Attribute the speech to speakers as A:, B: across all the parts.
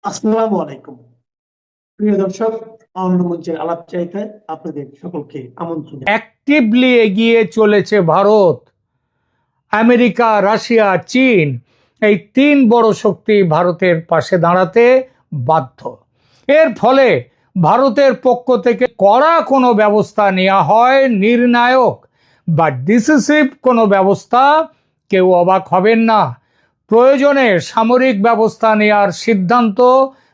A: আসসালামু আলাইকুম। প্রিয় দর্শক, অন্য মঞ্চের আলাপ চাইতে আপনাদের সকলকে আমন্ত্রণ।
B: অ্যাক্টিভলি এগিয়ে চলেছে ভারত। আমেরিকা, রাশিয়া, চীন, এই তিন বড় শক্তি ভারতের পাশে দাঁড়াতে বাধ্য। এর ফলে ভারতের পক্ষ থেকে কড়া কোনো ব্যবস্থা নেওয়া হয়, নির্ণায়ক বা ডিসিসিভ কোনো ব্যবস্থা, কেউ অবাক হবেন না। প্রয়োজনে সামরিক ব্যবস্থা নেওয়ার সিদ্ধান্ত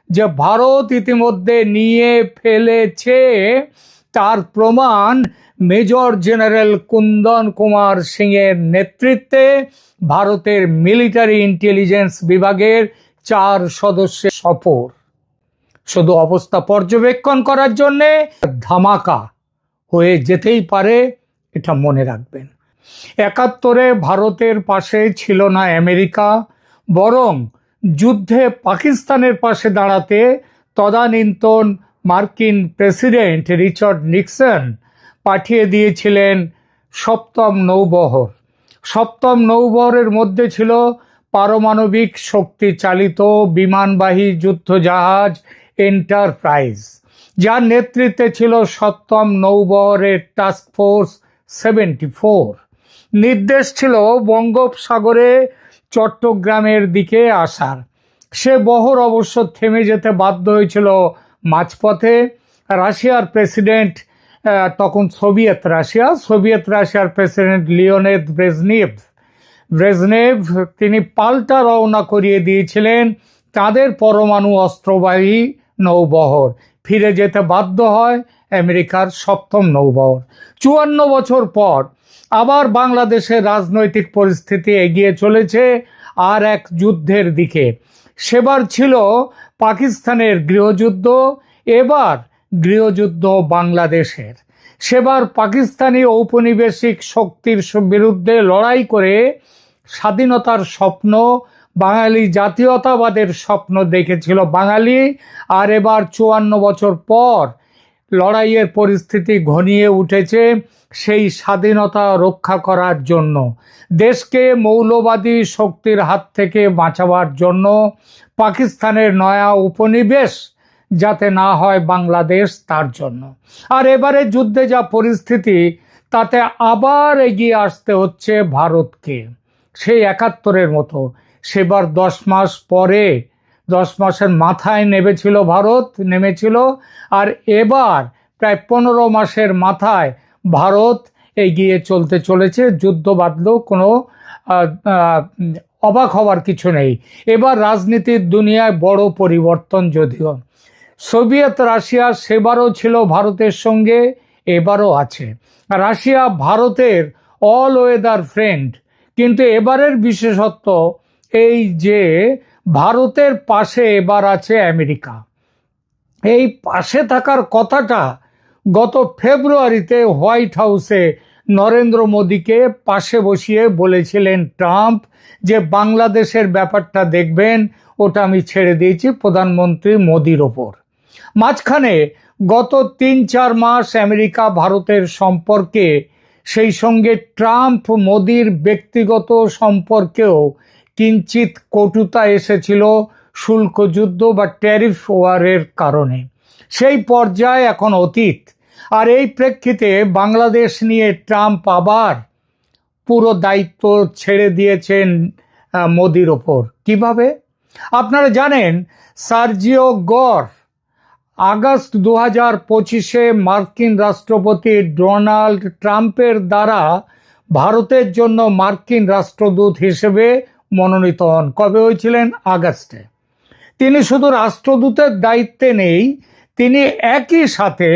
B: যে ভারত ইতিমধ্যে নিয়ে ফেলেছে, তার প্রমাণ মেজর জেনারেল কুন্দন কুমার সিং এর নেতৃত্বে ভারতের মিলিটারি ইন্টেলিজেন্স বিভাগের 4 সদস্যের সফর। শুধু অবস্থা পর্যবেক্ষণ করার জন্যে ধামাকা হয়ে যেতেই পারে, এটা মনে রাখবেন। 71-এ ভারতের পাশে ছিল না আমেরিকা, বরং যুদ্ধে পাকিস্তানের পাশে দাঁড়াতে তদানীন্তন মার্কিন প্রেসিডেন্ট রিচার্ড নিক্সন পাঠিয়ে দিয়েছিলেন সপ্তম নৌবহর। সপ্তম নৌবহরের মধ্যে ছিল পারমাণবিক শক্তি চালিত বিমানবাহী যুদ্ধজাহাজ এন্টারপ্রাইজ, যার নেতৃত্বে ছিল সপ্তম নৌবহরের টাস্ক ফোর্স 74। নির্দেশ ছিল বঙ্গোপসাগরে চট্টগ্রামের দিকে আসার। সে বহর অবশ্য থেমে যেতে বাধ্য হয়েছিল মাঝপথে। রাশিয়ার প্রেসিডেন্ট, তখন সোভিয়েত রাশিয়ার প্রেসিডেন্ট লিওনেদ ব্রেজনেভ তিনি পাল্টা রওনা করিয়ে দিয়েছিলেন তাদের পরমাণু অস্ত্রবাহী নৌবহর। ফিরে যেতে বাধ্য হয় আমেরিকার সপ্তম নৌবহর। 54 বছর পর আবার বাংলাদেশের রাজনৈতিক পরিস্থিতি এগিয়ে চলেছে আর এক যুদ্ধের দিকে। সেবার ছিল পাকিস্তানের গৃহযুদ্ধ, এবার গৃহযুদ্ধ বাংলাদেশের। সেবার পাকিস্তানি ঔপনিবেশিক শক্তির বিরুদ্ধে লড়াই করে স্বাধীনতার স্বপ্ন, বাঙালি জাতীয়তাবাদের স্বপ্ন দেখেছিল বাঙালি। আর এবার 54 বছর পর লড়াইয়ের পরিস্থিতি ঘনিয়ে উঠেছে সেই স্বাধীনতা রক্ষা করার জন্য, দেশকে মৌলবাদী শক্তির হাত থেকে বাঁচাবার জন্য, পাকিস্তানের নয়া উপনিবেশ যাতে না হয় বাংলাদেশ, তার জন্য। আর এবারে যুদ্ধে যা পরিস্থিতি, তাতে আবার এগিয়ে আসতে হচ্ছে ভারতকে, সেই 71-এর মতো। সেবার 10 মাস পরে, 10 মাসের মাথায় নেমেছিল। আর এবার প্রায় 15 মাসের মাথায় ভারত এগিয়ে চলেছে। যুদ্ধ বাঁধলেও কোনো অবাক হবার কিছু নেই। এবার রাজনীতির দুনিয়ায় বড় পরিবর্তন। যদিও সোভিয়েত রাশিয়া সেবারও ছিল ভারতের সঙ্গে, এবারও আছে। রাশিয়া ভারতের অল ওয়েদার ফ্রেন্ড, কিন্তু এবারের বিশেষত্ব এই যে ভারতের পাশে এবার আছে আমেরিকা। এই পাশে থাকার কথাটা গত ফেব্রুয়ারিতে হোয়াইট হাউসে নরেন্দ্র মোদীকে পাশে বসিয়ে বলেছিলেন ট্রাম্প যে বাংলাদেশের ব্যাপারটা দেখবেন, ওটা আমি ছেড়ে দিয়েছি প্রধানমন্ত্রী মোদীর ওপর। মাঝখানে গত 3-4 মাস আমেরিকা ভারতের সম্পর্কে, সেই সঙ্গে ট্রাম্প মোদীর ব্যক্তিগত সম্পর্কেও কিঞ্চিত কটুতা এসেছিল শুল্ক যুদ্ধ বা ট্যারিফ ওয়ারের কারণে। সেই পর্যায়ে এখন অতীত। আর এই প্রেক্ষিতে বাংলাদেশ নিয়ে ট্রাম্প আবার পুরো দায়িত্ব ছেড়ে দিয়েছেন মোদির ওপর। কিভাবে? আপনারা জানেন, সার্জিও গর আগস্ট 2025-এ মার্কিন রাষ্ট্রপতি ডোনাল্ড ট্রাম্পের দ্বারা ভারতের জন্য মার্কিন রাষ্ট্রদূত হিসেবে মনোনীত হন। কবে হয়েছিলেন? আগস্টে। তিনি শুধু রাষ্ট্রদূতের দায়িত্বে নেই, তিনি একই সাথে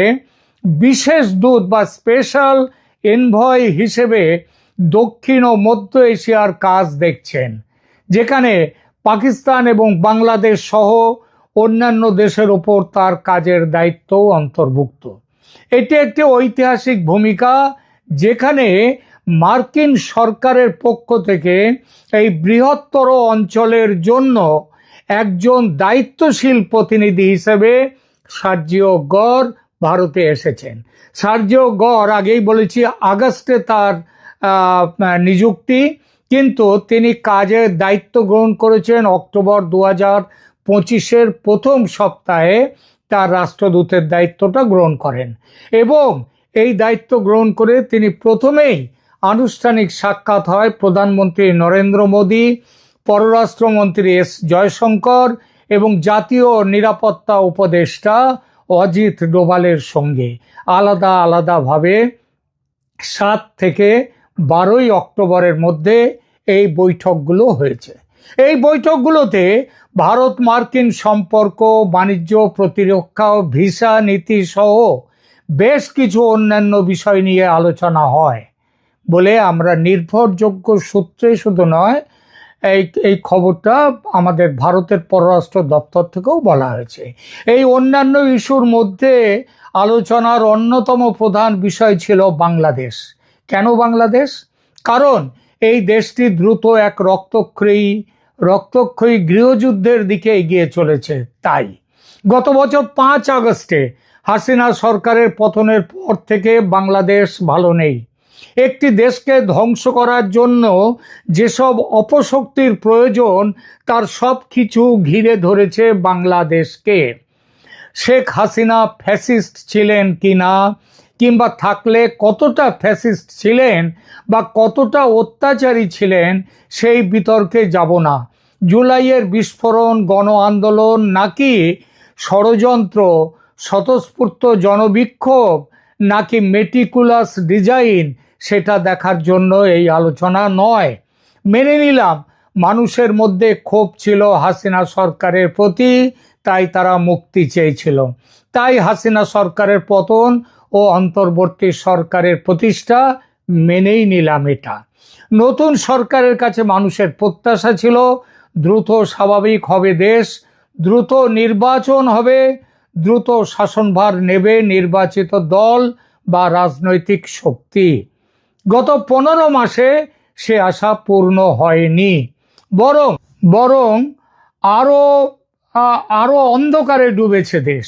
B: বিশেষ দূত বা স্পেশাল এনভয় হিসেবে দক্ষিণ ও মধ্য এশিয়ার কাজ দেখছেন, যেখানে পাকিস্তান এবং বাংলাদেশ সহ অন্যান্য দেশের ওপর তার কাজের দায়িত্বও অন্তর্ভুক্ত। এটি একটি ঐতিহাসিক ভূমিকা, যেখানে মার্কিন সরকারের পক্ষ থেকে এই বৃহত্তর অঞ্চলের জন্য একজন দায়িত্বশীল প্রতিনিধি হিসেবে সার্জিও গর ভারতে এসেছেন। সার্জিও গর, আগেই বলেছি, আগস্টে তার নিযুক্তি, কিন্তু তিনি কাজের দায়িত্ব গ্রহণ করেছেন অক্টোবর 2025-এর প্রথম সপ্তাহে তার রাষ্ট্রদূতের দায়িত্বটা গ্রহণ করেন এবং এই দায়িত্ব গ্রহণ করে তিনি প্রথমেই আনুষ্ঠানিক সাক্ষাৎ হয় প্রধানমন্ত্রী নরেন্দ্র মোদী, পররাষ্ট্রমন্ত্রী এস জয়শঙ্কর এবং জাতীয় নিরাপত্তা উপদেষ্টা অজিত ডোভালের সঙ্গে আলাদা আলাদাভাবে 7 থেকে 12 অক্টোবরের মধ্যে এই বৈঠকগুলো হয়েছে। এই বৈঠকগুলোতে ভারত মার্কিন সম্পর্ক, বাণিজ্য, প্রতিরক্ষা ও ভিসা নীতি সহ বেশ কিছু অন্যান্য বিষয় নিয়ে আলোচনা হয় বলে আমরা নির্ভরযোগ্য সূত্রে শুধু নয়, এই খবরটা আমাদের ভারতের পররাষ্ট্র দপ্তর থেকেও বলা হয়েছে। এই অন্যান্য ইস্যুর মধ্যে আলোচনার অন্যতম প্রধান বিষয় ছিল বাংলাদেশ। কেন বাংলাদেশ? কারণ এই দেশটি দ্রুত এক রক্তক্ষয়ী গৃহযুদ্ধের দিকে এগিয়ে চলেছে। তাই গত বছর 5 আগস্টে হাসিনা সরকারের পতনের পর থেকে বাংলাদেশ ভালো নেই। একটি দেশকে ধ্বংস করার জন্য যেসব অপশক্তির প্রয়োজন তার সব কিছু ঘিরে ধরেছে বাংলাদেশকে। শেখ হাসিনা ফ্যাসিস্ট ছিলেন কিনা, কিংবা থাকলে কতটা ফ্যাসিস্ট ছিলেন বা কতটা অত্যাচারী ছিলেন সেই বিতর্কে যাব না। জুলাইয়ের বিস্ফোরণ গণ আন্দোলন নাকি ষড়যন্ত্র, স্বতঃস্ফূর্ত জনবিক্ষোভ নাকি মেটিকুলাস ডিজাইন, সেটা দেখার জন্য এই আলোচনা নয়। মেনে নিলাম মানুষের মধ্যে ক্ষোভ ছিল হাসিনা সরকারের প্রতি, তাই তারা মুক্তি চেয়েছিল। তাই হাসিনা সরকারের পতন ও অন্তর্বর্তী সরকারের প্রতিষ্ঠা মেনেই নিলাম। এটা নতুন সরকারের কাছে মানুষের প্রত্যাশা ছিল দ্রুত স্বাভাবিক হবে দেশ, দ্রুত নির্বাচন হবে, দ্রুত শাসনভার নেবে নির্বাচিত দল বা রাজনৈতিক শক্তি। গত 15 মাসে সে আশা পূর্ণ হয়নি, বরং আরো অন্ধকারে ডুবেছে দেশ।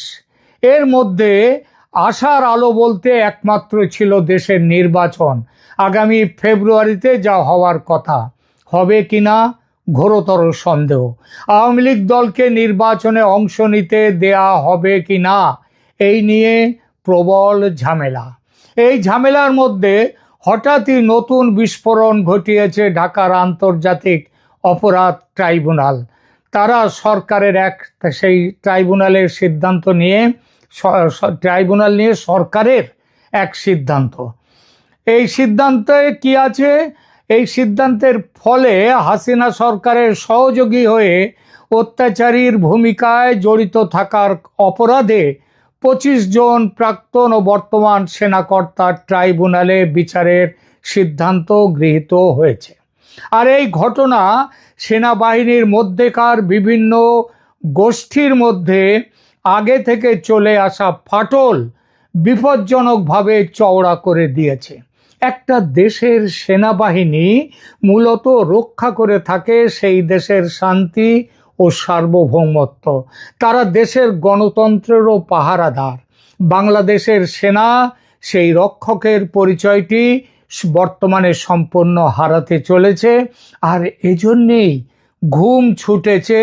B: এর মধ্যে আশার আলো বলতে একমাত্র ছিল দেশের নির্বাচন। আগামী ফেব্রুয়ারিতে যা হওয়ার কথা, হবে কিনা ঘোরতর সন্দেহ। আওয়ামী লীগ দলকে নির্বাচনে অংশ নিতে দেয়া হবে কিনা এই নিয়ে প্রবল ঝামেলা। এই ঝামেলার মধ্যে হঠাৎই নতুন বিস্ফোরণ ঘটিয়েছে ঢাকার আন্তর্জাতিক অপরাধ ট্রাইব্যুনাল। তারা সরকারের সেই ট্রাইব্যুনালের সিদ্ধান্ত নিয়ে সরকারের এক সিদ্ধান্ত। এই সিদ্ধান্তে কি আছে? এই সিদ্ধান্তের ফলে হাসিনা সরকারের সহযোগী হয়ে অত্যাচারীর ভূমিকায় জড়িত থাকার অপরাধে 25 জন প্রাক্তন ও বর্তমান সেনাকর্তার ট্রাইব্যুনালে বিচারের সিদ্ধান্ত গৃহীত হয়েছে। আর এই ঘটনা সেনাবাহিনীর মধ্যেকার বিভিন্ন গোষ্ঠীর মধ্যে আগে থেকে চলে আসা ফাটল বিপজ্জনকভাবে চওড়া করে দিয়েছে। একটা দেশের সেনাবাহিনী মূলত রক্ষা করে থাকে সেই দেশের শান্তি ও সার্বভৌমত্ব। তারা দেশের গণতন্ত্রেরও পাহারাদার। বাংলাদেশের সেনা সেই রক্ষকের পরিচয়টি বর্তমানে সম্পূর্ণ হারাতে চলেছে। আর এজন্যেই ঘুম ছুটেছে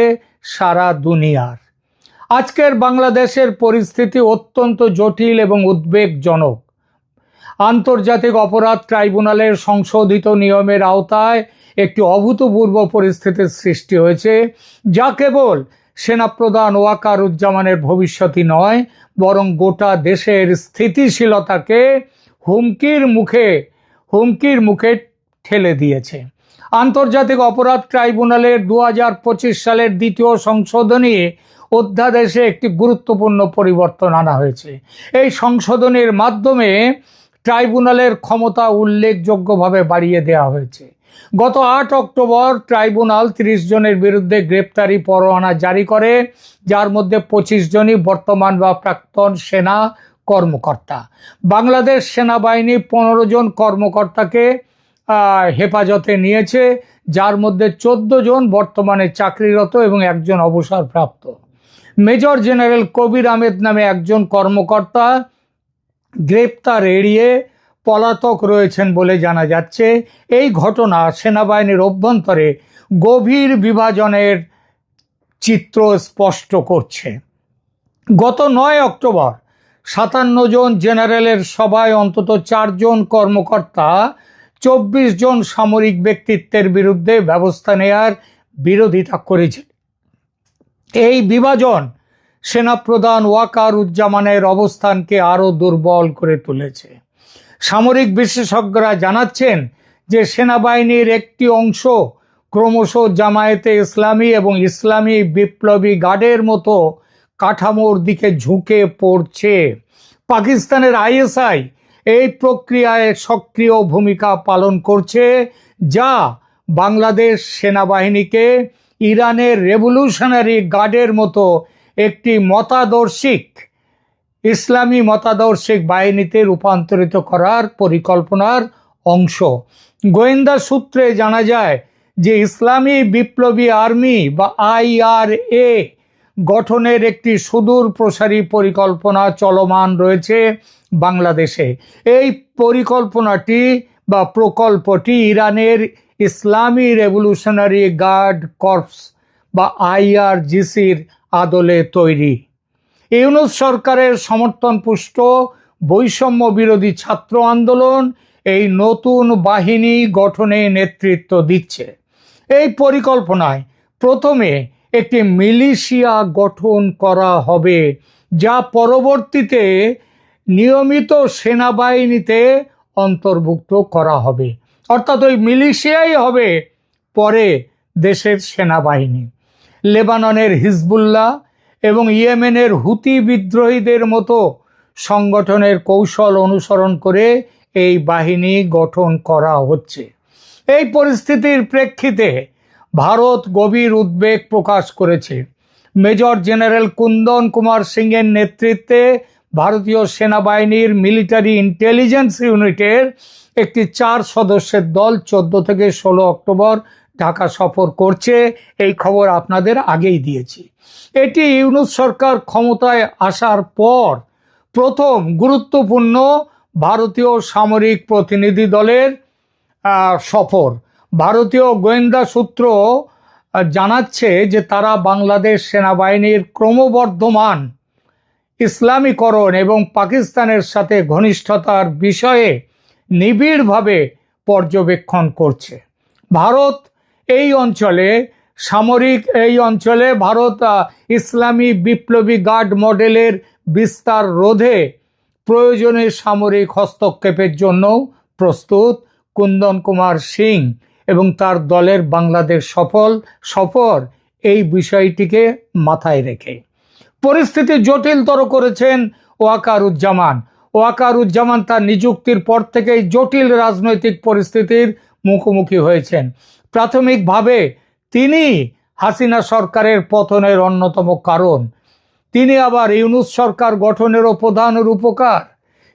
B: সারা দুনিয়ার। আজকের বাংলাদেশের পরিস্থিতি অত্যন্ত জটিল এবং উদ্বেগজনক। আন্তর্জাতিক অপরাধ ট্রাইব্যুনালের সংশোধিত নিয়মের আওতায় একটি অভূতপূর্ব পরিস্থিতির সৃষ্টি হয়েছে, যা কেবল সেনাপ্রধান ওয়াকারুজ্জামানের ভবিষ্যৎই নয়, বরং গোটা দেশের স্থিতিশীলতাকে হুমকির মুখে ঠেলে দিয়েছে। আন্তর্জাতিক অপরাধ ট্রাইব্যুনালের 2025 সালের দ্বিতীয় সংশোধনী অধ্যাদেশে একটি গুরুত্বপূর্ণ পরিবর্তন আনা হয়েছে। এই সংশোধনীর মাধ্যমে ট্রাইব্যুনালের ক্ষমতা উল্লেখযোগ্যভাবে বাড়িয়ে দেওয়া হয়েছে। গত 8 অক্টোবর ট্রাইব্যুনাল 30 জনের বিরুদ্ধে গ্রেপ্তারি পরোয়ানা জারি করে, যার মধ্যে 25 জনই বর্তমান বা প্রাক্তন সেনা কর্মকর্তা। বাংলাদেশ সেনাবাহিনী 15 জন কর্মকর্তাকে হেফাজতে নিয়েছে, যার মধ্যে 14 জন বর্তমানে চাকরিরত এবং একজন অবসরপ্রাপ্ত। মেজর জেনারেল কবির আহমেদ নামে একজন কর্মকর্তা গ্রেপ্তার এড়িয়ে পলাতক রয়েছেন বলে জানা যাচ্ছে। এই ঘটনা সেনাবাহিনীর অভ্যন্তরে গভীর বিভাজনের চিত্র স্পষ্ট করছে। গত 9 অক্টোবর 57 জন জেনারেলের সভায় অন্তত 4 জন কর্মকর্তা 24 জন সামরিক ব্যক্তিত্বের বিরুদ্ধে ব্যবস্থা নেয়ার বিরোধিতা করেছে। এই বিভাজন সেনাপ্রধান ওয়াকারুজ্জামানের অবস্থানকে আরো দুর্বল করে তুলেছে। সামরিক বিশেষজ্ঞরা জানাচ্ছেন যে সেনাবাহিনীর একটি অংশ ক্রমশ জামায়াতে ইসলামী এবং ইসলামী বিপ্লবী গার্ডের মতো কাঠামোর দিকে ঝুঁকে পড়ছে। পাকিস্তানের আইএসআই এই প্রক্রিয়ায় সক্রিয় ভূমিকা পালন করছে, যা বাংলাদেশ সেনাবাহিনীকে ইরানের রেভলিউশনারি গার্ডের মতো একটি ইসলামী মতাদর্শিক বাহিনীতে রূপান্তরিত করার পরিকল্পনার অংশ। গোয়েন্দা সূত্রে জানা যায় যে ইসলামী বিপ্লবী আর্মি বা IRA গঠনের একটি সুদূর প্রসারী পরিকল্পনা চলমান রয়েছে বাংলাদেশে। এই প্রকল্পটি ইরানের ইসলামী রেভলিউশনারি গার্ড কর্পস বা IRGCর আদলে তৈরি। ইউনূস সরকারের সমর্থনপুষ্ট বৈষম্য বিরোধী ছাত্র আন্দোলন এই নতুন বাহিনী গঠনে নেতৃত্ব দিচ্ছে। এই পরিকল্পনায় প্রথমে একটি মিলিশিয়া গঠন করা হবে, যা পরবর্তীতে নিয়মিত সেনাবাহিনীতে অন্তর্ভুক্ত করা হবে। অর্থাৎ ওই মিলিশিয়াই হবে পরে দেশের সেনাবাহিনী। লেবাননের হিজবুল্লাহ এবং ইয়েমেনের হুতি বিদ্রোহীদের মতো সংগঠনের কৌশল অনুসরণ করে এই বাহিনী গঠন করা হচ্ছে। এই পরিস্থিতির প্রেক্ষিতে ভারত গভীর উদ্বেগ প্রকাশ করেছে। মেজর জেনারেল কুন্দন কুমার সিং এর নেতৃত্বে ভারতীয় সেনাবাহিনীর মিলিটারি ইন্টেলিজেন্স ইউনিটের একটি 4 সদস্যের দল 14 থেকে 16 অক্টোবর ঢাকা সফর করছে। এই খবর আপনাদের আগেই দিয়েছি। এটি ইউনূস সরকার ক্ষমতায় আসার পর প্রথম গুরুত্বপূর্ণ ভারতীয় সামরিক প্রতিনিধি দলের সফর। ভারতীয় গোয়েন্দা সূত্র জানাচ্ছে যে তারা বাংলাদেশ সেনাবাহিনীর ক্রমবর্ধমান ইসলামীকরণ এবং পাকিস্তানের সাথে ঘনিষ্ঠতার বিষয়ে নিবিড়ভাবে পর্যবেক্ষণ করছে। ভারত এই অঞ্চলে ইসলামী বিপ্লবী গার্ড মডেলের বিস্তার রোধে প্রয়োজনীয় সামরিক হস্তক্ষেপের জন্য প্রস্তুত। কুন্দন কুমার সিং এবং তার দলের বাংলাদেশ সফর এই বিষয়টিকে মাথায় রেখে পরিস্থিতি জটিলতর করেছেন ওয়াকারুজ্জামান তার নিযুক্তির পর থেকেই জটিল রাজনৈতিক পরিস্থিতির মুখোমুখি হয়েছেন। প্রাথমিকভাবে তিনি হাসিনা সরকারের পতনের অন্যতম কারণ। তিনি আবার ইউনূস সরকার গঠনেরও প্রধান রূপকার।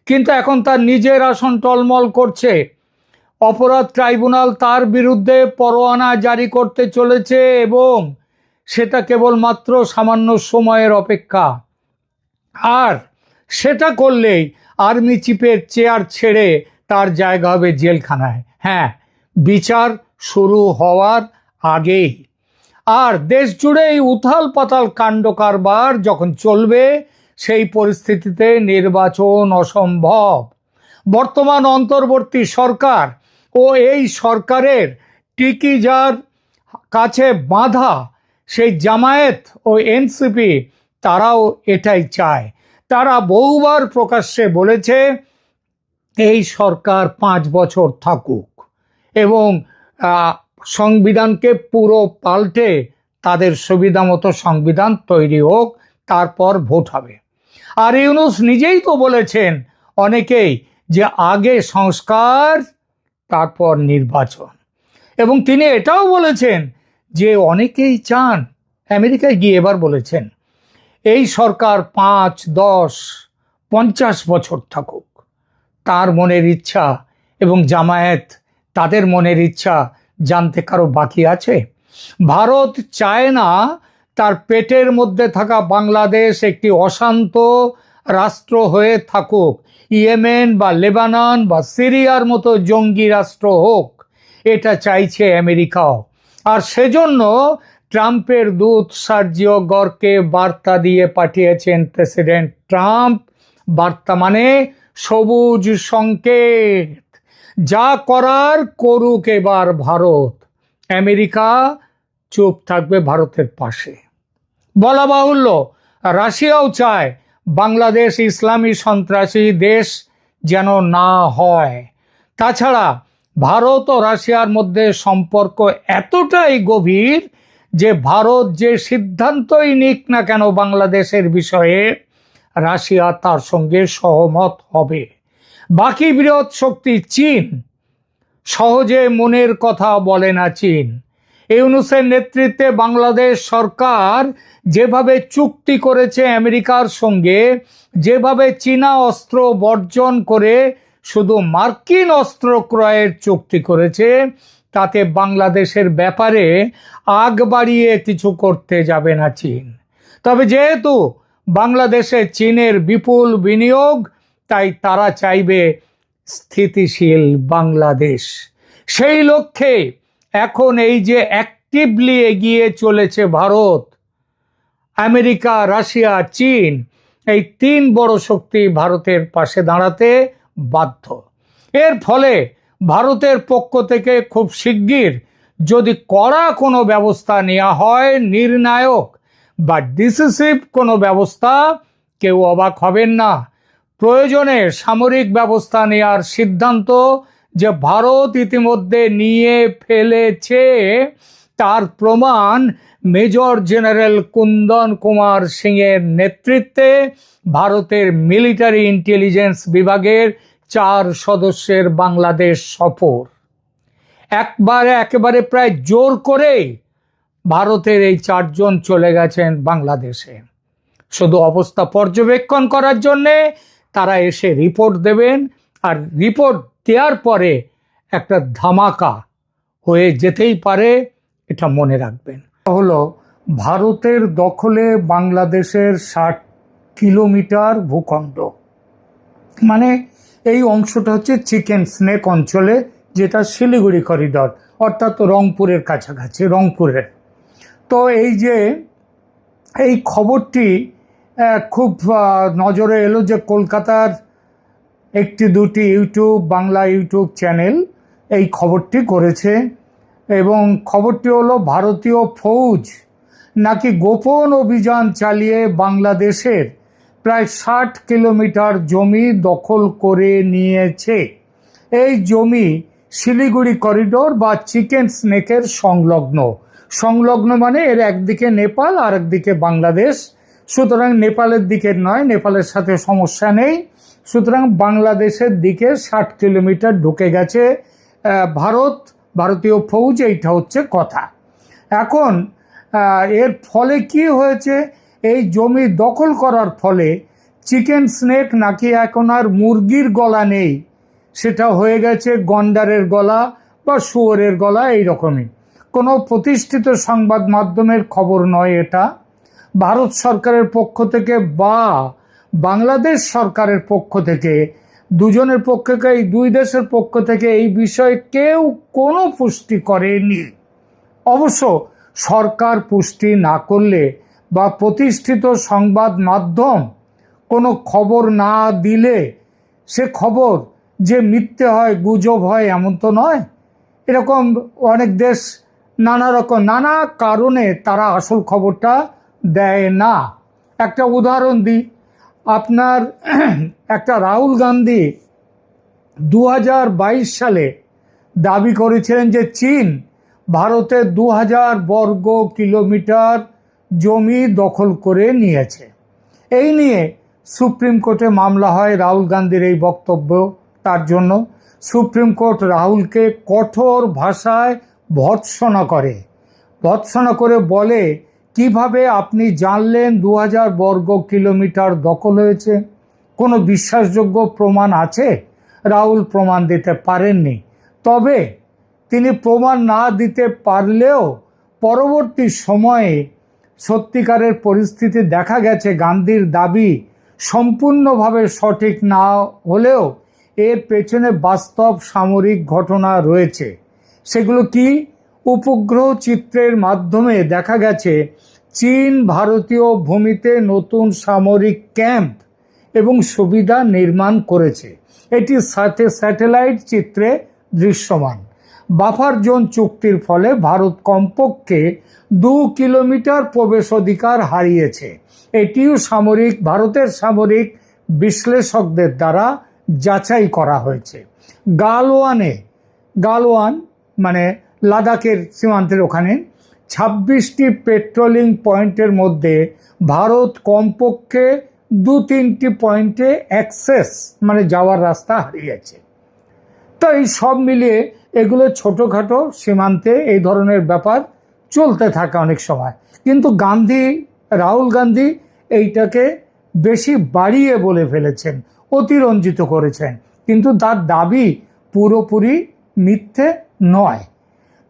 B: কিন্তু এখন তার নিজের আসন টলমল করছে। অপরাধ ট্রাইব্যুনাল তার বিরুদ্ধে পরোয়ানা জারি করতে চলেছে এবং সেটা কেবলমাত্র সামান্য সময়ের অপেক্ষা। আর সেটা করলেই আর্মি চিফের চেয়ার ছেড়ে তার জায়গা হবে জেলখানায়। হ্যাঁ, বিচার শুরু হওয়ার আগেই। আর দেশ জুড়ে এই উথাল পাতাল কাণ্ড কারবার যখন চলবে, সেই পরিস্থিতিতে নির্বাচন অসম্ভব। বর্তমান অন্তর্বর্তী সরকার ও এই সরকারের টিকি যার কাছে বাঁধা সেই জামায়াত ও এনসিপি, তারাও এটাই চায়। তারা বহুবার প্রকাশ্যে বলেছে এই সরকার 5 বছর থাকুক এবং সংবিধানকে পুরো পাল্টে তাদের সুবিধা মতো সংবিধান তৈরি হোক, তারপর ভোট হবে। আর ইউনূস নিজেই তো বলেছেন অনেকেই যে আগে সংস্কার তারপর নির্বাচন। এবং তিনি এটাও বলেছেন যে অনেকেই চান, আমেরিকায় গিয়ে এবার বলেছেন এই সরকার 5, 10, 50 বছর থাকুক। তার মনের ইচ্ছা এবং জামায়াত তাদের মনের ইচ্ছা জানতে কারো বাকি আছে? ভারত চায় না তার পেটের মধ্যে থাকা বাংলাদেশ একটি অশান্ত রাষ্ট্র হয়ে থাকুক, ইয়েমেন বা লেবানন বা সিরিয়ার মতো জঙ্গি রাষ্ট্র হোক। এটা চাইছে আমেরিকাও। আর সেজন্য ট্রাম্পের দূত সার্জিও গরকে বার্তা দিয়ে পাঠিয়েছেন প্রেসিডেন্ট ট্রাম্প। বার্তা মানে সবুজ সংকেত, যা করার করুক এবার ভারত, আমেরিকা চুপ থাকবে ভারতের পাশে। বলা বাহুল্য, রাশিয়াও চায় বাংলাদেশ ইসলামী সন্ত্রাসী দেশ যেন না হয়। তাছাড়া ভারত ও রাশিয়ার মধ্যে সম্পর্ক এতটাই গভীর যে ভারত যে সিদ্ধান্তই নিক না কেন বাংলাদেশের বিষয়ে, রাশিয়া তার সঙ্গে সহমত হবে। বাকি বৃহৎ শক্তি চীন, সহজে মনের কথা বলে না চীন। ইউনূসের নেতৃত্বে বাংলাদেশ সরকার যেভাবে চুক্তি করেছে আমেরিকার সঙ্গে, যেভাবে চীনা অস্ত্র বর্জন করে শুধু মার্কিন অস্ত্র ক্রয়ের চুক্তি করেছে, তাতে বাংলাদেশের ব্যাপারে আগ বাড়িয়ে কিছু করতে যাবে না চীন। তবে যেহেতু বাংলাদেশে চীনের বিপুল বিনিয়োগ, তাই তারা চাইবে স্থিতিশীল বাংলাদেশ। সেই লক্ষ্যে এখন এই যে অ্যাক্টিভলি এগিয়ে চলেছে ভারত, আমেরিকা, রাশিয়া, চীন, এই তিন বড় শক্তি ভারতের পাশে দাঁড়াতে বাধ্য। এর ফলে ভারতের পক্ষ থেকে খুব শিগগির যদি কড়া কোনো ব্যবস্থা নেওয়া হয়, নির্ণায়ক বা ডিসিসিভ কোনো ব্যবস্থা, কেউ অবাক হবেন না। প্রয়োজনে সামরিক ব্যবস্থা নেওয়ার সিদ্ধান্ত যে ভারত ইতিমধ্যে নিয়ে ফেলেছে, তার প্রমাণ মেজর জেনারেল কুন্দন কুমার সিং এর নেতৃত্বে ভারতের মিলিটারি ইন্টেলিজেন্স বিভাগের 4 সদস্যের বাংলাদেশ সফর। একেবারে প্রায় জোর করে ভারতের এই 4 জন চলে গেছেন বাংলাদেশে শুধু অবস্থা পর্যবেক্ষণ করার জন্যে। তারা এসে রিপোর্ট দেবেন, আর রিপোর্ট দেওয়ার পরে একটা ধামাকা হয়ে যেতেই পারে, এটা মনে রাখবেন। হলো ভারতের দখলে বাংলাদেশের 60 কিলোমিটার ভূখণ্ড, মানে এই অংশটা হচ্ছে চিকেন স্নেক অঞ্চলে, যেটা শিলিগুড়ি করিডর, অর্থাৎ রংপুরের কাছাকাছি, রংপুরের। তো এই যে এই খবরটি খুব নজরে এলো যে কলকাতার একটি দুটি বাংলা ইউটিউব চ্যানেল এই খবরটি করেছে, এবং খবরটি হলো ভারতীয় ফৌজ নাকি গোপন অভিযান চালিয়ে বাংলাদেশের প্রায় 60 কিলোমিটার জমি দখল করে নিয়েছে। এই জমি শিলিগুড়ি করিডোর বা চিকেন স্নেকের সংলগ্ন মানে এর একদিকে নেপাল আর একদিকে বাংলাদেশ। সুতরাং নেপালের দিকের নয়, নেপালের সাথে সমস্যা নেই। সুতরাং বাংলাদেশের দিকে 60 কিলোমিটার ঢুকে গেছে ভারতীয় ফৌজ, এইটা হচ্ছে কথা। এখন এর ফলে কি হয়েছে, এই জমি দখল করার ফলে চিকেন স্নেক নাকি এখন আর মুরগির গলা নেই, সেটা হয়ে গেছে গন্ডারের গলা বা শুয়োরের গলা। এইরকমই কোনো প্রতিষ্ঠিত সংবাদ মাধ্যমের খবর নয় এটা। ভারত সরকারের পক্ষ থেকে বা বাংলাদেশ সরকারের পক্ষ থেকে, দুজনের পক্ষে, এই দুই দেশের পক্ষ থেকে এই বিষয়ে কেউ কোনো পুষ্টি করেনি। অবশ্য সরকার পুষ্টি না করলে বা প্রতিষ্ঠিত সংবাদ মাধ্যম কোনো খবর না দিলে সে খবর যে মিথ্যে হয়, গুজব হয়, এমন তো নয়। এরকম অনেক দেশ নানা কারণে তারা আসল খবরটা দেয় না। একটা উদাহরণ দিই, আপনার একটা রাহুল গান্ধী 2022 সালে দাবি করেছিলেন যে চীন ভারতের 2000 বর্গ কিলোমিটার জমি দখল করে নিয়েছে। এই নিয়ে সুপ্রিম কোর্টে মামলা হয় রাহুল গান্ধীর এই বক্তব্য তার জন্য। সুপ্রিম কোর্ট রাহুলকে কঠোর ভাষায় ভর্ৎসনা করে বলে, কিভাবে আপনি জানলেন 2000 বর্গ কিলোমিটার দখল হয়েছে? কোনো বিশ্বাসযোগ্য প্রমাণ আছে? রাহুল প্রমাণ দিতে পারেননি। তবে তিনি প্রমাণ না দিতে পারলেও পরবর্তী সময়ে সত্যিকারের পরিস্থিতি দেখা গেছে গান্ধীর দাবি সম্পূর্ণভাবে সঠিক না হলেও এর পেছনে বাস্তব সামরিক ঘটনা রয়েছে। সেগুলো কি? উপগ্রহ চিত্রের মাধ্যমে দেখা গেছে চীন ভারতীয় ভূমিতে নতুন সামরিক ক্যাম্প এবং সুবিধা নির্মাণ করেছে। এটি স্যাটেলাইট চিত্রে দৃশ্যমান। বাফার জোন চুক্তির ফলে ভারত কমপক্ষে 2 কিলোমিটার প্রবেশ অধিকার হারিয়েছে। এটিও ভারতের সামরিক বিশ্লেষকদের দ্বারা যাচাই করা হয়েছে। গালওয়ান মানে লাদাখের সীমান্তের ওখানে 26টি পেট্রোলিং পয়েন্টের মধ্যে ভারত কমপক্ষে 2-3টি পয়েন্টে অ্যাক্সেস মানে যাওয়ার রাস্তা হারিয়েছে। তো এই সব মিলিয়ে এগুলো ছোটোখাটো সীমান্তে এই ধরনের ব্যাপার চলতে থাকে অনেক সময়, কিন্তু রাহুল গান্ধী এইটাকে বেশি বাড়িয়ে বলে ফেলেছেন, অতিরঞ্জিত করেছেন, কিন্তু তার দাবি পুরোপুরি মিথ্যে নয়।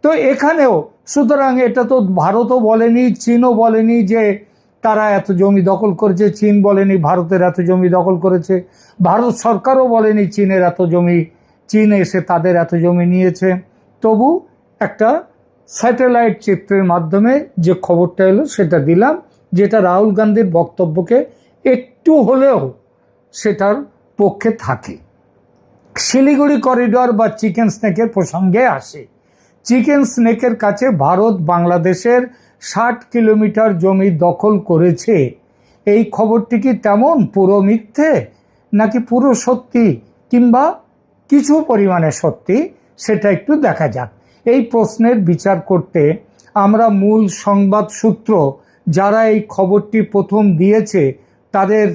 B: তো এখানেও সুতরাং এটা তো ভারতও বলেনি, চীনও বলেনি যে তারা এত জমি দখল করেছে, চীন বলেনি ভারতের এত জমি দখল করেছে, ভারত সরকারও বলেনি চীনের এত জমি, চীন এসে তাদের এত জমি নিয়েছে। তবু একটা স্যাটেলাইট চিত্রের মাধ্যমে যে খবরটা এলো সেটা দিলাম, যেটা রাহুল গান্ধীর বক্তব্যকে একটু হলেও সেটার পক্ষে থাকে। শিলিগুড়ি করিডর বা চিকেন স্নেকের প্রসঙ্গে আসে। চিকেন স্নেকের কাছে ভারত বাংলাদেশের 60 কিলোমিটার জমি দখল করেছে। এই খবরটি কি তেমন পুরো মিথ্যে নাকি পুরো সত্যি কিংবা কিছু পরিমাণে সত্যি, সেটা একটু দেখা যাক। এই প্রশ্নের বিচার করতে আমরা মূল সংবাদ সূত্র যারা এই খবরটি প্রথম দিয়েছে তাদের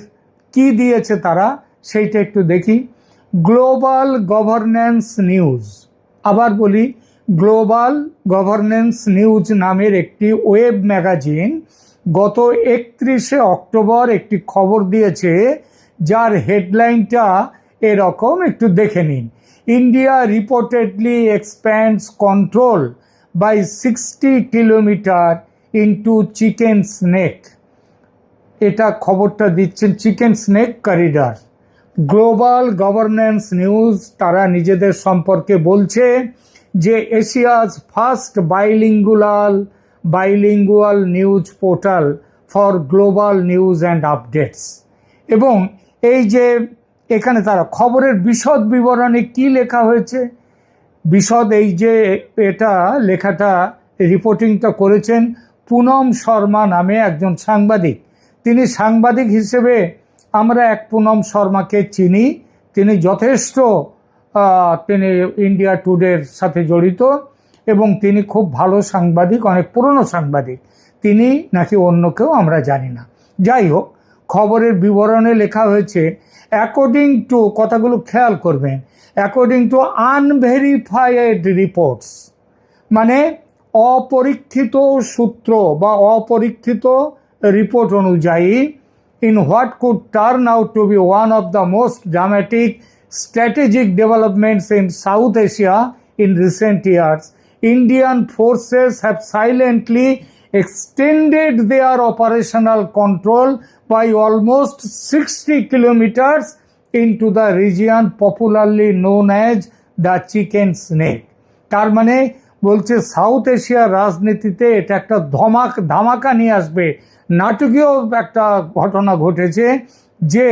B: কি দিয়েছে তারা সেইটা একটু দেখি। গ্লোবাল গভর্নেন্স নিউজ, আবার বলি গ্লোবাল গভর্নেন্স নিউজ নামের একটি ওয়েব ম্যাগাজিন গত 31শে অক্টোবর একটি খবর দিয়েছে, যার হেডলাইনটা এরকম, একটু দেখে নিন। India reportedly expands control by 60 kilometre into chicken snake. এটা খবরটা দিচ্ছেন chicken snake corridor. Global governance news তারা নিজেদের সম্পর্কে বলছে যে Asia's first bilingual news portal for global news and updates. এবং এই যে এখানে তারা খবরের বিশদ বিবরণে কি লেখা হয়েছে, বিশদ এই যে এটা লেখাটা রিপোর্টিংটা করেছেন পুনম শর্মা নামে একজন সাংবাদিক। তিনি সাংবাদিক হিসেবে আমরা এক পুনম শর্মাকে চিনি, তিনি যথেষ্ট তিনি ইন্ডিয়া টুডের সাথে জড়িত এবং তিনি খুব ভালো সাংবাদিক, অনেক পুরনো সাংবাদিক। তিনি নাকি অন্য কেউ আমরা জানি না। যাই হোক, খবরের বিবরণে লেখা হয়েছে অ্যাকর্ডিং টু, কথাগুলো খেয়াল করবেন, অ্যাকর্ডিং টু আনভেরিফাইড রিপোর্টস, মানে অপরীক্ষিত সূত্র বা অপরীক্ষিত রিপোর্ট অনুযায়ী, in what could turn out to be one of the most dramatic strategic developments in South Asia in recent years, Indian forces have silently extended their operational control by almost 60 kilometers into the region popularly known as the chicken snake. তার মানে বলছে south এশিয়ার রাজনীতিতে এটা একটা ধামাকা নিয়ে আসবে। নাটকীয় একটা ঘটনা ঘটেছে যে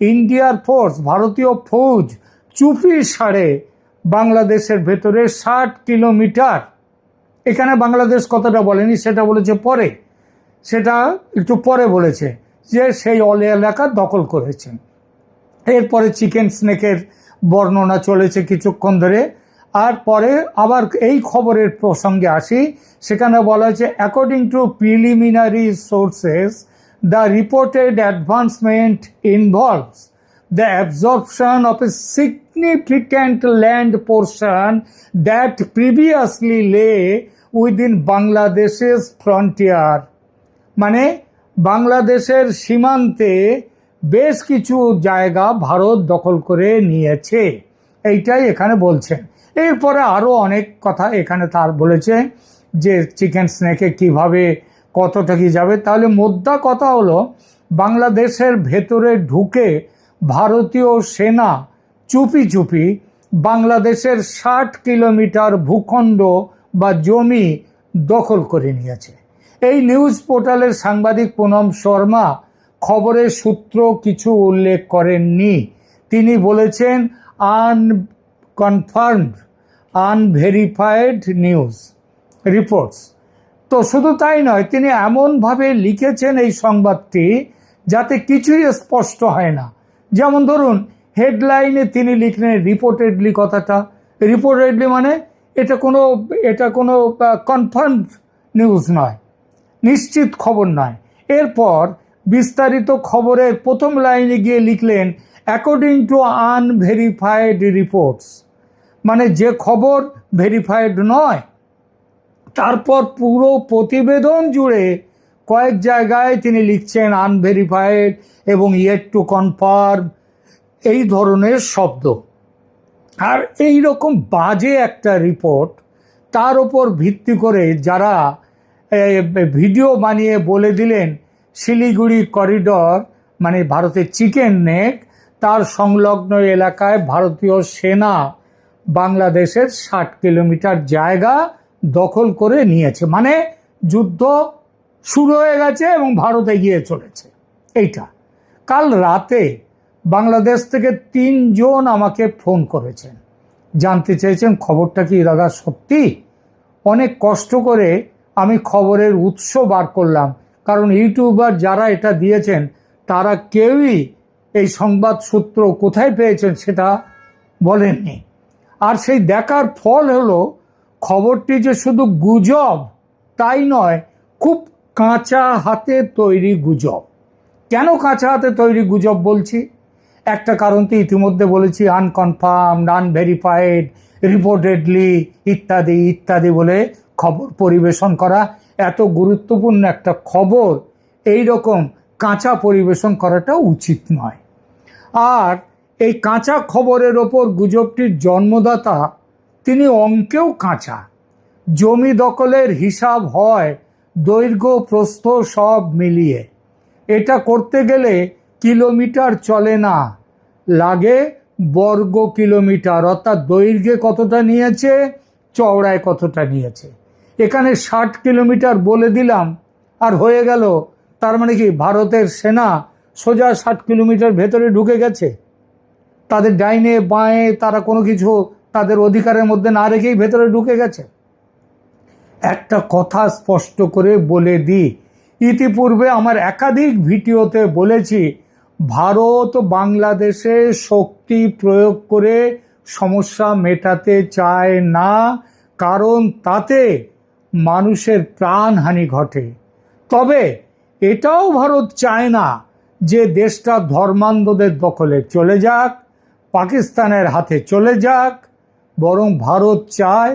B: ইন্ডিয়ার ফোর্স, ভারতীয় ফৌজ চুপি সাড়ে বাংলাদেশের ভেতরে 60 কিলোমিটার, এখানে বাংলাদেশ কথাটা বলেনি, সেটা বলেছে পরে, সেটা একটু পরে বলেছে যে সেই এলাকা দখল করেছে। এরপরে চিকেন স্নেকের বর্ণনা চলেছে কিছুক্ষণ ধরে, আর পরে আবার এই খবরের প্রসঙ্গে আসি। সেখানে বলা হয়েছে according to preliminary sources the reported advancement involves the absorption of a significant land portion that previously লে উইদিন বাংলাদেশের ফ্রন্টিয়ার, মানে বাংলাদেশের সীমান্তে বেশ কিছু জায়গা ভারত দখল করে নিয়েছে, এইটাই এখানে বলছেন। এরপরে আরও অনেক কথা এখানে তার বলেছে যে চিকেন স্নেকে কিভাবে কতটা কি যাবে। তাহলে মোদ্দা কথা হলো বাংলাদেশের ভেতরে ঢুকে ভারতীয় সেনা চুপি চুপি বাংলাদেশের 60 কিলোমিটার ভূখণ্ড বা জমি দখল করে নিয়েছে। এই নিউজ পোর্টালের সাংবাদিক পুনম শর্মা খবরের সূত্র কিছু উল্লেখ করেননি। তিনি বলেছেন আনকনফার্মড, আনভেরিফাইড নিউজ রিপোর্টস। তো শুধু তাই নয়, তিনি এমনভাবে লিখেছেন এই সংবাদটি যাতে কিছুই স্পষ্ট হয় না। যেমন ধরুন, হেডলাইনে তিনি লিখলেন রিপোর্টেডলি কথাটা। রিপোর্টেডলি মানে এটা কোনো কনফার্ম নিউজ নয়, নিশ্চিত খবর নয়। এরপর বিস্তারিত খবরের প্রথম লাইনে গিয়ে লিখলেন অ্যাকর্ডিং টু আনভেরিফাইড রিপোর্টস, মানে যে খবর ভেরিফাইড নয়। তারপর পুরো প্রতিবেদন জুড়ে কয়েক জায়গায় তিনি লিখছেন আনভেরিফাইড এবং ইয়েট টু কনফার্ম, এই ধরনের শব্দ। আর এই রকম বাজে একটা রিপোর্ট, তার উপর ভিত্তি করে যারা ভিডিও বানিয়ে বলে দিলেন শিলিগুড়ি করিডর মানে ভারতের চিকেন নেক, তার সংলগ্ন এলাকায় ভারতীয় সেনা বাংলাদেশের 60 কিলোমিটার জায়গা দখল করে নিয়েছে, মানে যুদ্ধ শুরু হয়ে গেছে এবং ভারত এগিয়ে চলেছে। এইটা কাল রাতে বাংলাদেশ থেকে 3 জন আমাকে ফোন করেছেন, জানতে চেয়েছেন খবরটা কি দাদা সত্যি। অনেক কষ্ট করে আমি খবরের উৎস বার করলাম, কারণ ইউটিউবার যারা এটা দিয়েছেন তারা কেউই এই সংবাদ সূত্র কোথায় পেয়েছেন সেটা বলেননি। আর সেই দেখার ফল হলো খবরটি যে শুধু গুজব তাই নয়, খুব কাঁচা হাতে তৈরি গুজব। কেন কাঁচা হাতে তৈরি গুজব বলছি? একটা কারণ তো ইতিমধ্যে বলেছি, আনকনফার্মড, আনভেরিফাইড, রিপোর্টেডলি ইত্যাদি ইত্যাদি বলে খবর পরিবেশন করা। এত গুরুত্বপূর্ণ একটা খবর এই রকম কাঁচা পরিবেশন করাটা উচিত নয়। আর এই কাঁচা খবরের ওপর গুজবটির জন্মদাতা তিনি অঙ্কেও কাঁচা। জমি দখলের হিসাব হয় দৈর্ঘ্য প্রস্থ সব মিলিয়ে। এটা করতে গেলে কিলোমিটার চলে না, লাগে বর্গ কিলোমিটার, অর্থাৎ দৈর্ঘ্যে কতটা নিয়েছে, চওড়ায় কতটা নিয়েছে। এখানে 60 কিলোমিটার বলে দিলাম আর হয়ে গেল। তার মানে কি ভারতের সেনা সোজা 60 কিলোমিটার ভেতরে ঢুকে গেছে? তাদের ডাইনে বাঁয়ে তারা কোনো কিছু তাদের অধিকারের মধ্যে না রেখেই ভেতরে ঢুকে গেছে? একটা কথা স্পষ্ট করে বলে দিই, ইতিপূর্বে আমার একাধিক ভিডিওতে বলেছি, ভারত বাংলাদেশে শক্তি প্রয়োগ করে সমস্যা মেটাতে চায় না, কারণ তাতে মানুষের প্রাণহানি ঘটে। তবে এটাও ভারত চায় না যে দেশটা ধর্মান্ধদের দখলে চলে যাক, পাকিস্তানের হাতে চলে যাক, বরং ভারত চায়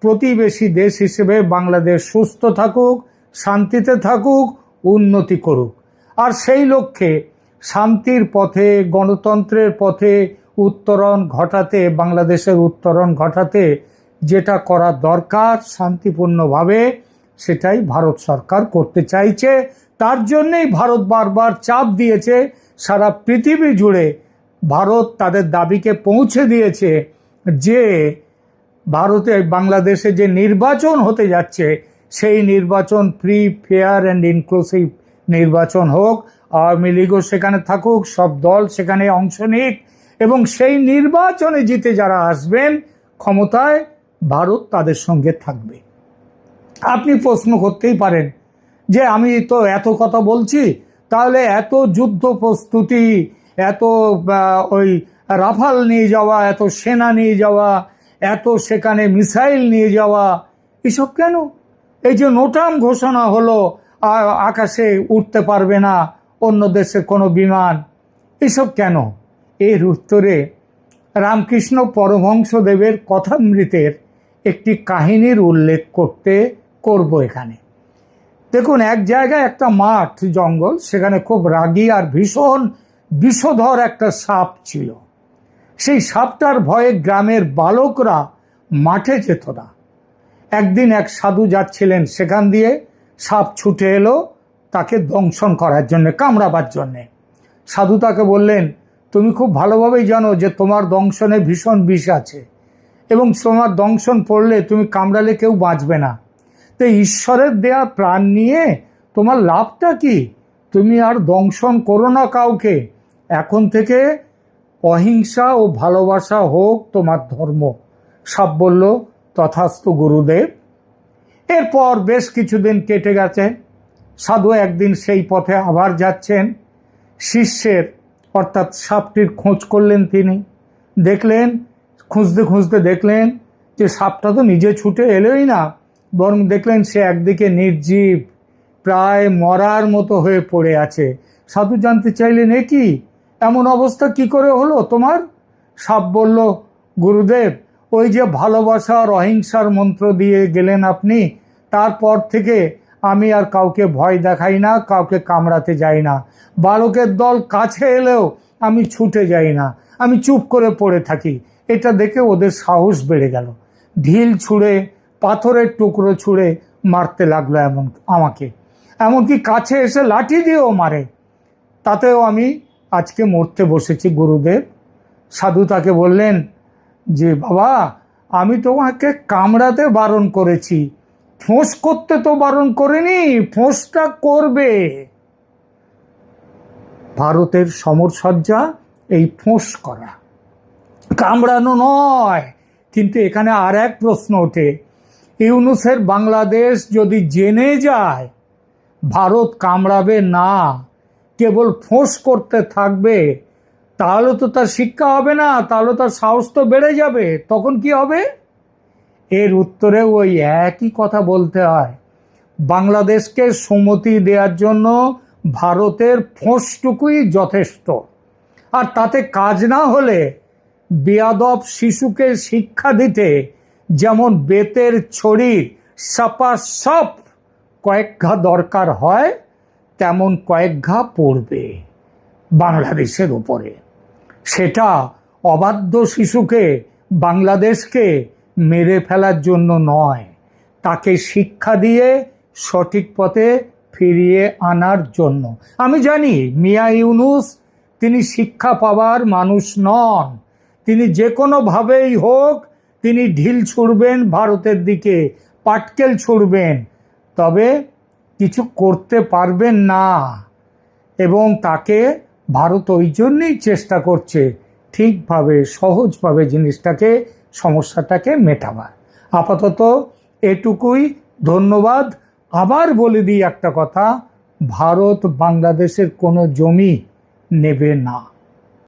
B: প্রতিবেশী দেশ হিসেবে বাংলাদেশ সুস্থ থাকুক, শান্তিতে থাকুক, উন্নতি করুক। আর সেই লক্ষ্যে শান্তির পথে, গণতন্ত্রের পথে উত্তরণ ঘটাতে, বাংলাদেশের উত্তরণ ঘটাতে যেটা করা দরকার শান্তিপূর্ণভাবে, সেটাই ভারত সরকার করতে চাইছে। তার জন্যেই ভারত বারবার চাপ দিয়েছে, সারা পৃথিবী জুড়ে ভারত তাদের দাবিকে পৌঁছে দিয়েছে যে ভারতে বাংলাদেশে যে নির্বাচন হতে যাচ্ছে সেই নির্বাচন ফ্রি, ফেয়ার অ্যান্ড ইনক্লুসিভ নির্বাচন হোক, আওয়ামী লীগও সেখানে থাকুক, সব দল সেখানে অংশ নিক, এবং সেই নির্বাচনে জিতে যারা আসবেন ক্ষমতায় ভারত তাদের সঙ্গে থাকবে। আপনি প্রশ্ন করতেই পারেন যে আমি তো এত কথা বলছি, তাহলে এত যুদ্ধ প্রস্তুতি, এত ওই রাফাল নিয়ে যাওয়া, এত সেনা নিয়ে যাওয়া, এত সেখানে মিসাইল নিয়ে যাওয়া, এসব কেন? এই যে নোটাম ঘোষণা হলো আকাশে উঠতে পারবে না অন্য দেশের কোনো বিমান, এসব কেন? এর উত্তরে রামকৃষ্ণ পরমহংসদেবের কথামৃতের একটি কাহিনীর উল্লেখ করব এখানে। দেখুন, এক জায়গায় একটা মাঠ, জঙ্গল, সেখানে খুব রাগী আর ভীষণ বিষধর একটা সাপ ছিল। সেই সাপটার ভয়ে গ্রামের বালকরা মাঠে যেত না। একদিন এক সাধু যাচ্ছিলেন সেখান দিয়ে, সাপ ছুটে এলো তাকে দংশন করার জন্যে, কামড়াবার জন্যে। সাধু তাকে বললেন, তুমি খুব ভালোভাবেই জানো যে তোমার দংশনে ভীষণ বিষ আছে, এবং তোমার দংশন পড়লে তুমি কামড়ালে কেউ বাঁচবে না। তো ঈশ্বরের দেয়া প্রাণ নিয়ে তোমার লাভটা কি? তুমি আর দংশন করো না কাউকে। এখন থেকে অহিংসা ও ভালোবাসা হোক তোমার ধর্ম। সাপ বলল, তথাস্তু গুরুদেব। এরপর বেশ কিছুদিন কেটে গেছে। সাধু একদিন সেই পথে আবার যাচ্ছেন। শিষ্যের অর্থাৎ সাপটির খোঁজ করলেন তিনি। দেখলেন, খুঁজতে খুঁজতে দেখলেন যে সাপটা তো নিজে ছুটে এলোই না, বরং দেখলেন সে একদিকে নির্জীব, প্রায় মরার মতো হয়ে পড়ে আছে। সাধু জানতে চাইলেন, এ কি, এমন অবস্থা কি করে হলো তোমার? সাপ বলল, গুরুদেব, ওই যে ভালোবাসা আর অহিংসার মন্ত্র দিয়ে গেলেন আপনি, তারপর থেকে আমি আর কাউকে ভয় দেখাই না, কাউকে কামড়াতে যাই না। বালকের দল কাছে এলেও আমি ছুটে যাই না, আমি চুপ করে পড়ে থাকি। এটা দেখে ওদের সাহস বেড়ে গেল। ঢিল ছুঁড়ে, পাথরের টুকরো ছুঁড়ে মারতে লাগলো আমাকে, এমনকি কাছে এসে লাঠি দিয়েও মারে। তাতেও আমি আজকে মরতে বসেছি গুরুদেব। সাধু তাকে বললেন যে, বাবা, আমি তোমাকে কামড়াতে বারণ করেছি, ফোঁস করতে তো বারণ করিনি, ফোঁসটা করবে। ভারতের সমরসজ্জা এই ফোঁস করা, কামড়ানো নয়। কিন্তু এখানে আর এক প্রশ্ন ওঠে, ইউনূসের বাংলাদেশ যদি জেনে যায় ভারত কামড়াবে না, কেবল ফোঁস করতে থাকবে, তাহলে তো তার শিক্ষা হবে না, তাহলে তার সাহস তো বেড়ে যাবে। তখন কি হবে? এর উত্তরে ওই একই কথা বলতে হয়, বাংলাদেশকে সুমতি দেওয়ার জন্য ভারতের ফোঁসটুকুই যথেষ্ট। আর তাতে কাজ না হলে বেয়াদব শিশুকে শিক্ষা দিতে যেমন বেতের ছড়ির সাপাসপ কয়েক ঘা দরকার হয়, তেমন কয়েক ঘা পড়বে বাংলাদেশের উপরে। সেটা অবাধ্য শিশুকে, বাংলাদেশকে মেরে ফেলার জন্য নয়, তাকে শিক্ষা দিয়ে সঠিক পথে ফিরিয়ে আনার জন্য। আমি জানি মিয়া ইউনূস তিনি শিক্ষা পাওয়ার মানুষ নন। তিনি যে কোনোভাবেই হোক তিনি ঢিল ছুঁড়বেন ভারতের দিকে, পাটকেল ছুঁড়বেন, তবে কিছু করতে পারবেন না। এবং তাকে ভারত ওই জন্যই চেষ্টা করছে ঠিকভাবে, সহজভাবে জিনিসটাকে, সমস্যাটাকে মেটাবার। আপাতত এটুকুই, ধন্যবাদ। আবার বলে দিই একটা কথা, ভারত বাংলাদেশের কোনো জমি নেবে না।